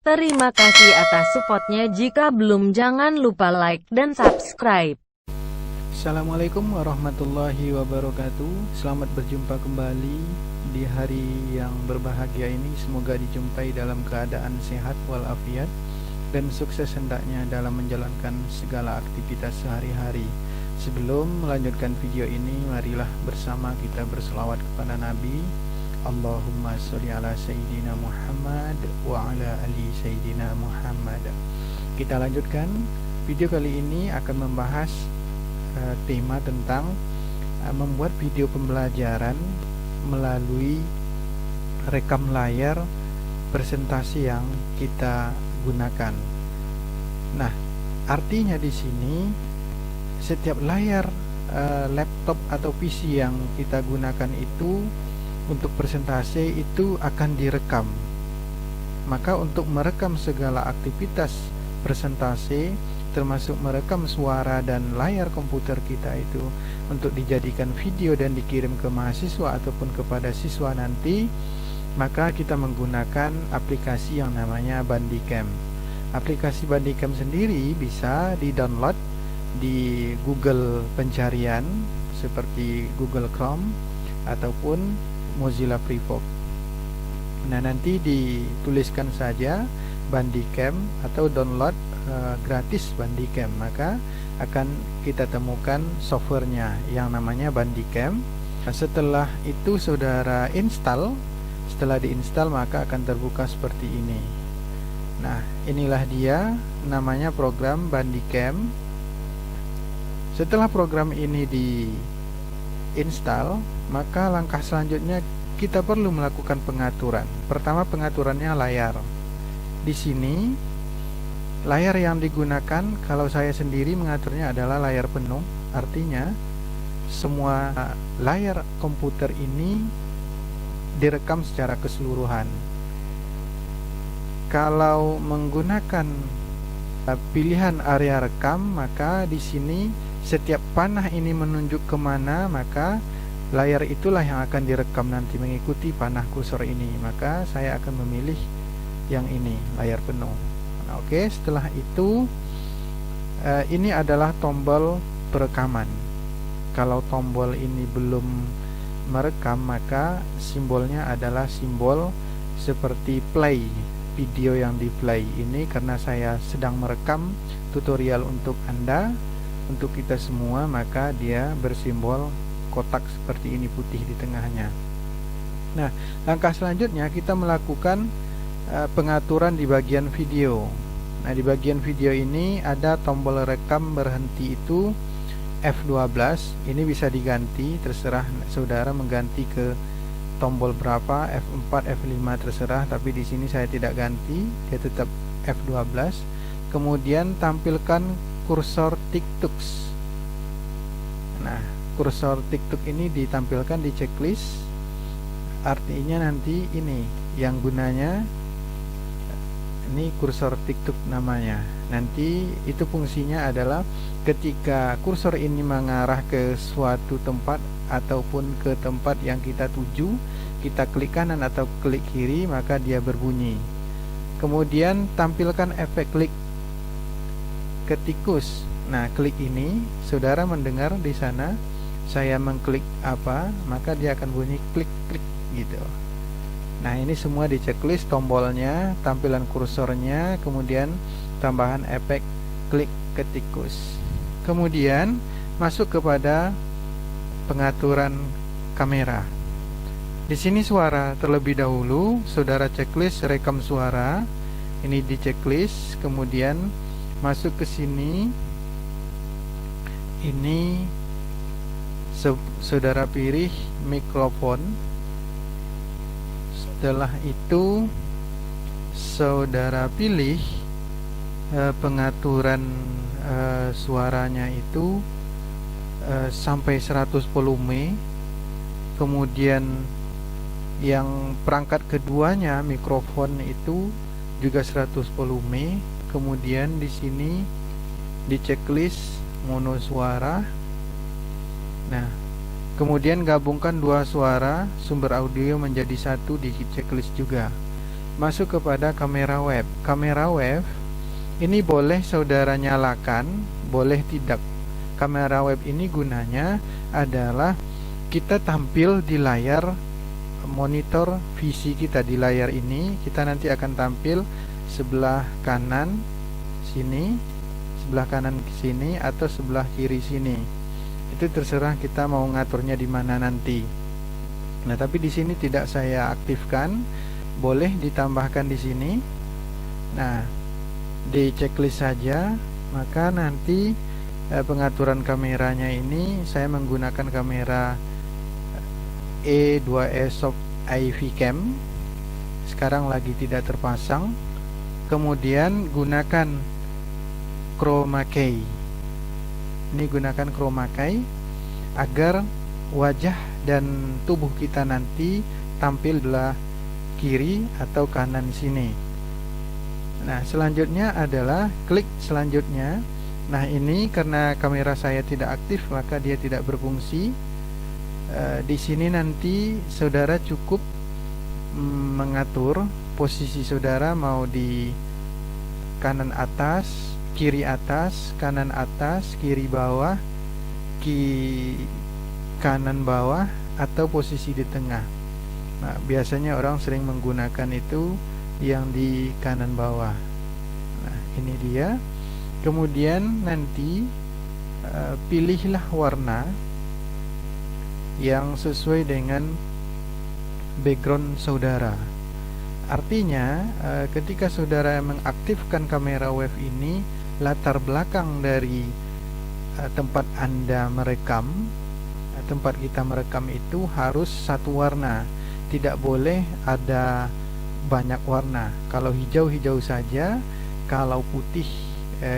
Terima kasih atas supportnya. Jika belum, jangan lupa like dan subscribe. Assalamualaikum warahmatullahi wabarakatuh. Selamat berjumpa kembali di hari yang berbahagia ini. Semoga dijumpai dalam keadaan sehat walafiat dan sukses hendaknya dalam menjalankan segala aktivitas sehari-hari. Sebelum melanjutkan video ini, marilah bersama kita berselawat kepada Nabi. Allahumma sholli ala Sayyidina Muhammad wa ala ali Sayyidina Muhammad. Kita lanjutkan. Video kali ini akan membahas tema tentang membuat video pembelajaran melalui rekam layar presentasi yang kita gunakan. Nah, artinya di sini setiap layar laptop atau PC yang kita gunakan itu untuk presentasi itu akan direkam. Maka untuk merekam segala aktivitas presentasi, termasuk merekam suara dan layar komputer kita itu untuk dijadikan video dan dikirim ke mahasiswa ataupun kepada siswa nanti, maka kita menggunakan aplikasi yang namanya Bandicam. Aplikasi Bandicam sendiri bisa di-download di Google pencarian seperti Google Chrome ataupun Mozilla Firefox. Nah, nanti dituliskan saja Bandicam atau download gratis Bandicam, maka akan kita temukan softwarenya yang namanya Bandicam. Setelah itu saudara install, setelah diinstal maka akan terbuka seperti ini. Nah, inilah dia namanya program Bandicam. Setelah program ini diinstal, maka langkah selanjutnya kita perlu melakukan pengaturan. Pertama, pengaturannya layar. Di sini layar yang digunakan, kalau saya sendiri mengaturnya adalah layar penuh. Artinya semua layar komputer ini direkam secara keseluruhan. Kalau menggunakan pilihan area rekam, maka di sini setiap panah ini menunjuk kemana, maka layar itulah yang akan direkam nanti mengikuti panah kursor ini. Maka saya akan memilih yang ini, layar penuh. Nah, oke, setelah itu ini adalah tombol perekaman. Kalau tombol ini belum merekam, maka simbolnya adalah simbol seperti play, video yang di play. Ini karena saya sedang merekam tutorial untuk Anda, untuk kita semua, maka dia bersimbol kotak seperti ini putih di tengahnya. Nah, langkah selanjutnya kita melakukan pengaturan di bagian video. Nah, di bagian video ini ada tombol rekam berhenti itu F12. Ini bisa diganti, terserah saudara mengganti ke tombol berapa, F4, F5 terserah, tapi di sini saya tidak ganti, dia tetap F12. Kemudian tampilkan kursor TikTok. Nah, kursor TikTok ini ditampilkan di checklist. Artinya nanti ini yang gunanya ini kursor TikTok namanya. Nanti itu fungsinya adalah ketika kursor ini mengarah ke suatu tempat ataupun ke tempat yang kita tuju, kita klik kanan atau klik kiri, maka dia berbunyi. Kemudian tampilkan efek klik ke tikus. Nah, klik ini saudara mendengar di sana saya mengklik apa, maka dia akan bunyi klik-klik gitu. Nah, ini semua di checklist, tombolnya, tampilan kursornya, kemudian tambahan efek klik ke tikus. Kemudian masuk kepada pengaturan kamera. Di sini suara terlebih dahulu, saudara checklist rekam suara. Ini di checklist, kemudian masuk ke sini. Ini saudara pilih mikrofon. Setelah itu saudara pilih pengaturan suaranya itu sampai 100 volume. Kemudian yang perangkat keduanya mikrofon itu juga 100 volume. Kemudian di sini di checklist mono suara. Nah, kemudian gabungkan dua suara sumber audio menjadi satu di checklist juga. masuk kepada kamera web. Kamera web ini boleh saudara nyalakan, boleh tidak. Kamera web ini gunanya adalah kita tampil di layar monitor visi kita. Di layar ini kita nanti akan tampil sebelah kanan sini, sebelah kanan sini, atau sebelah kiri sini. Itu terserah kita mau ngaturnya di mana nanti. Nah, tapi di sini tidak saya aktifkan, boleh ditambahkan di sini. Nah, di checklist saja, maka nanti pengaturan kameranya ini saya menggunakan kamera E2S Soft IV Cam, sekarang lagi tidak terpasang. Kemudian gunakan chroma key. Ini gunakan chroma key agar wajah dan tubuh kita nanti tampil belah kiri atau kanan sini. Nah, selanjutnya adalah klik selanjutnya. Nah, ini karena kamera saya tidak aktif maka dia tidak berfungsi. Di sini nanti saudara cukup mengatur posisi saudara, mau di kanan atas, kiri atas, kanan atas, kiri bawah, kanan bawah, atau posisi di tengah. Nah, biasanya orang sering menggunakan itu yang di kanan bawah. Nah, ini dia. Kemudian nanti pilihlah warna yang sesuai dengan background saudara. Artinya ketika saudara mengaktifkan kamera web ini, latar belakang dari tempat Anda merekam, tempat kita merekam itu harus satu warna, tidak boleh ada banyak warna. Kalau hijau, hijau saja. Kalau putih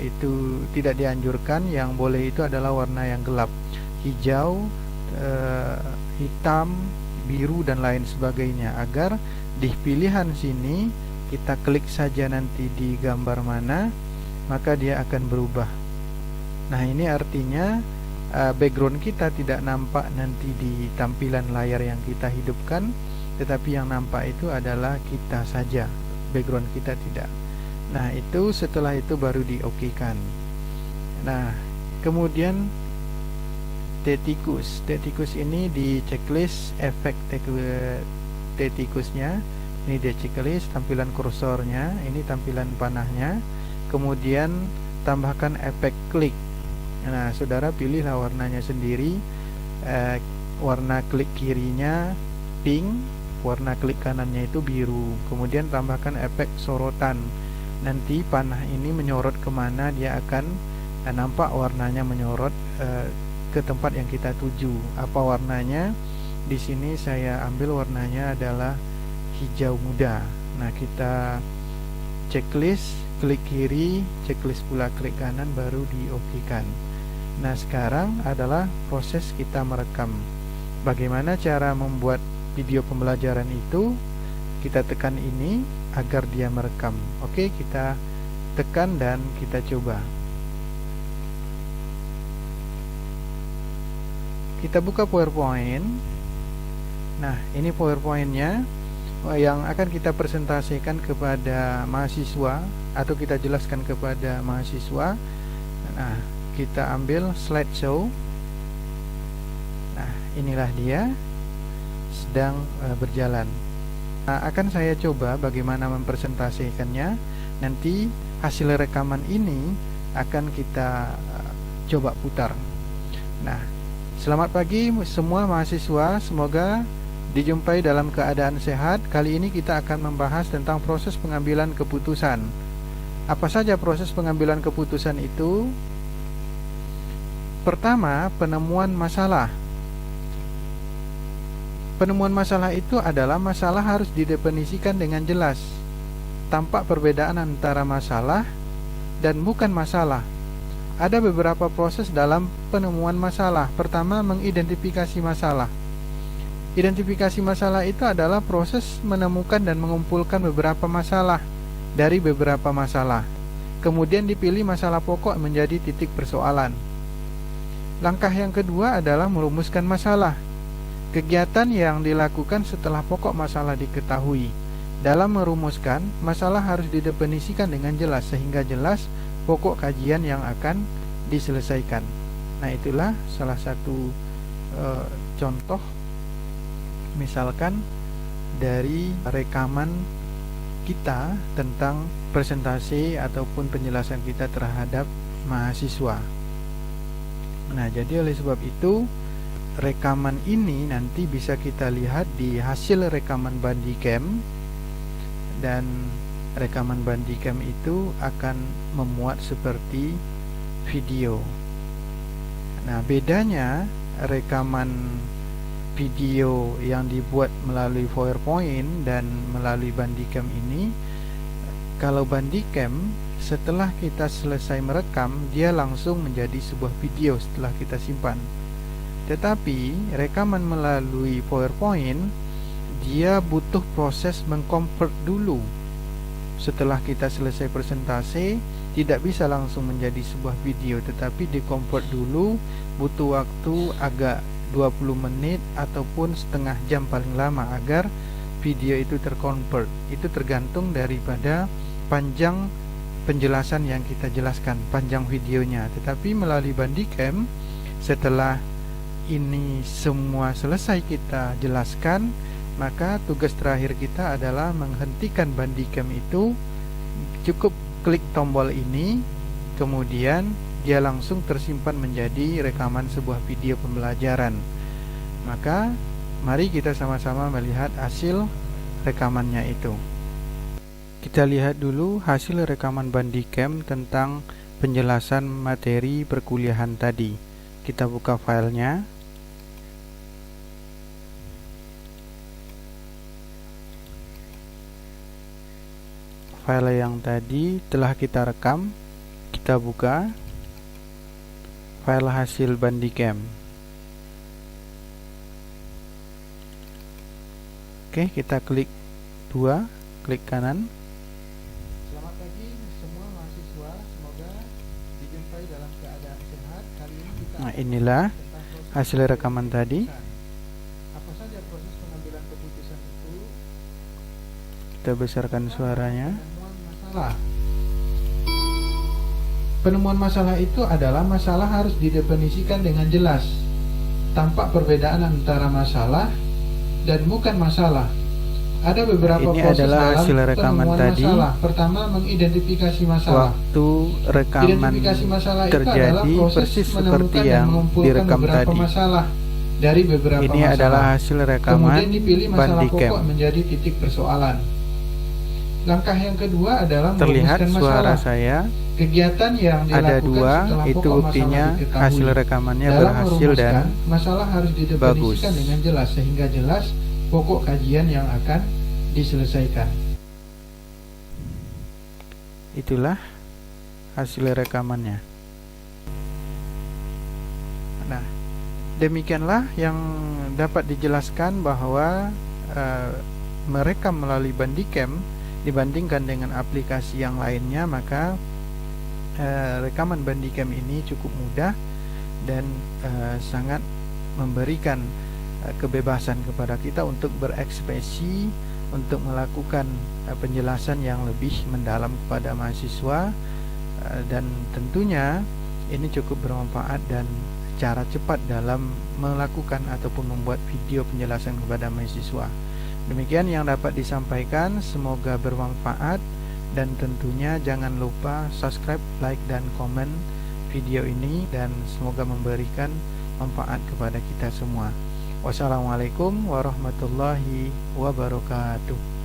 itu tidak dianjurkan. Yang boleh itu adalah warna yang gelap, hijau, hitam, biru, dan lain sebagainya, agar di pilihan sini kita klik saja nanti di gambar mana, maka dia akan berubah. Nah, ini artinya background kita tidak nampak nanti di tampilan layar yang kita hidupkan, tetapi yang nampak itu adalah kita saja, background kita tidak. Nah, itu setelah itu baru di-OK-kan. Nah, kemudian T-tikus ini di checklist efek T-tikusnya. Ini di checklist, tampilan kursornya, ini tampilan panahnya. Kemudian tambahkan efek klik. Nah, saudara pilihlah warnanya sendiri. Warna klik kirinya pink, warna klik kanannya itu biru. Kemudian tambahkan efek sorotan. Nanti panah ini menyorot kemana, dia akan nampak warnanya menyorot ke tempat yang kita tuju. Apa warnanya? Di sini saya ambil warnanya adalah hijau muda. Nah, kita checklist, klik kiri, checklist pula klik kanan, baru di-OK-kan. Nah, sekarang adalah proses kita merekam. Bagaimana cara membuat video pembelajaran itu? Kita tekan ini agar dia merekam. Oke, kita tekan dan kita coba. Kita buka PowerPoint. Nah, ini PowerPoint-nya yang akan kita presentasikan kepada mahasiswa atau kita jelaskan kepada mahasiswa. Nah, kita ambil slideshow. Nah, inilah dia sedang berjalan. Nah, akan saya coba bagaimana mempresentasikannya. Nanti hasil rekaman ini akan kita coba putar. Nah, selamat pagi semua mahasiswa, semoga dijumpai dalam keadaan sehat. Kali ini kita akan membahas tentang proses pengambilan keputusan. Apa saja proses pengambilan keputusan itu? Pertama, penemuan masalah. Penemuan masalah itu adalah masalah harus didefinisikan dengan jelas. Tampak perbedaan antara masalah dan bukan masalah. Ada beberapa proses dalam penemuan masalah. Pertama, mengidentifikasi masalah. Identifikasi masalah itu adalah proses menemukan dan mengumpulkan beberapa masalah dari beberapa masalah. Kemudian dipilih masalah pokok menjadi titik persoalan. Langkah yang kedua adalah merumuskan masalah. Kegiatan yang dilakukan setelah pokok masalah diketahui. dalam merumuskan, masalah harus didefinisikan dengan jelas sehingga jelas pokok kajian yang akan diselesaikan. Nah, itulah salah satu contoh misalkan dari rekaman kita tentang presentasi ataupun penjelasan kita terhadap mahasiswa. Nah, jadi oleh sebab itu rekaman ini nanti bisa kita lihat di hasil rekaman Bandicam, dan rekaman Bandicam itu akan memuat seperti video. Nah, bedanya rekaman video yang dibuat melalui PowerPoint dan melalui Bandicam ini, kalau Bandicam setelah kita selesai merekam, dia langsung menjadi sebuah video setelah kita simpan. Tetapi rekaman melalui PowerPoint, dia butuh proses mengconvert dulu. Setelah kita selesai presentasi, tidak bisa langsung menjadi sebuah video, tetapi di-convert dulu, butuh waktu agak 20 menit ataupun setengah jam paling lama agar video itu terconvert. Itu tergantung daripada panjang penjelasan yang kita jelaskan, panjang videonya. Tetapi melalui Bandicam, setelah ini semua selesai kita jelaskan, maka tugas terakhir kita adalah menghentikan Bandicam itu. Cukup klik tombol ini, kemudian dia langsung tersimpan menjadi rekaman sebuah video pembelajaran. Maka mari kita sama-sama melihat hasil rekamannya itu. Kita lihat dulu hasil rekaman Bandicam tentang penjelasan materi perkuliahan tadi. Kita buka filenya. File yang tadi telah kita rekam, kita buka file hasil Bandicam. Oke, kita klik 2, klik kanan. Selamat pagi semua mahasiswa, semoga dijumpai dalam keadaan sehat. Kali ini kita inilah hasil rekaman tadi. Apa saja proses pengambilan keputusan itu? Kita besarkan suaranya. Penemuan masalah itu adalah masalah harus didefinisikan dengan jelas. Tampak perbedaan antara masalah dan bukan masalah. Ada beberapa proses dalam hasil rekaman tadi. Masalah. Pertama, mengidentifikasi masalah. Waktu rekaman masalah terjadi persis seperti yang direkam tadi. Masalah dari beberapa ini masalah. Adalah hasil rekaman. Kemudian dipilih masalah pokok menjadi titik persoalan. Langkah yang kedua adalah terlihat suara saya. Kegiatan yang dilakukan ada dua, itu buktinya hasil rekamannya berhasil dan masalah harus didefinisikan dengan jelas sehingga jelas pokok kajian yang akan diselesaikan. Itulah hasil rekamannya. Nah, demikianlah yang dapat dijelaskan bahwa merekam melalui Bandicam dibandingkan dengan aplikasi yang lainnya, maka rekaman Bandicam ini cukup mudah dan sangat memberikan kebebasan kepada kita untuk berekspresi, untuk melakukan penjelasan yang lebih mendalam kepada mahasiswa, dan tentunya ini cukup bermanfaat dan cara cepat dalam melakukan ataupun membuat video penjelasan kepada mahasiswa. Demikian yang dapat disampaikan, semoga bermanfaat, dan tentunya jangan lupa subscribe, like, dan komen video ini, dan semoga memberikan manfaat kepada kita semua. Wassalamualaikum warahmatullahi wabarakatuh.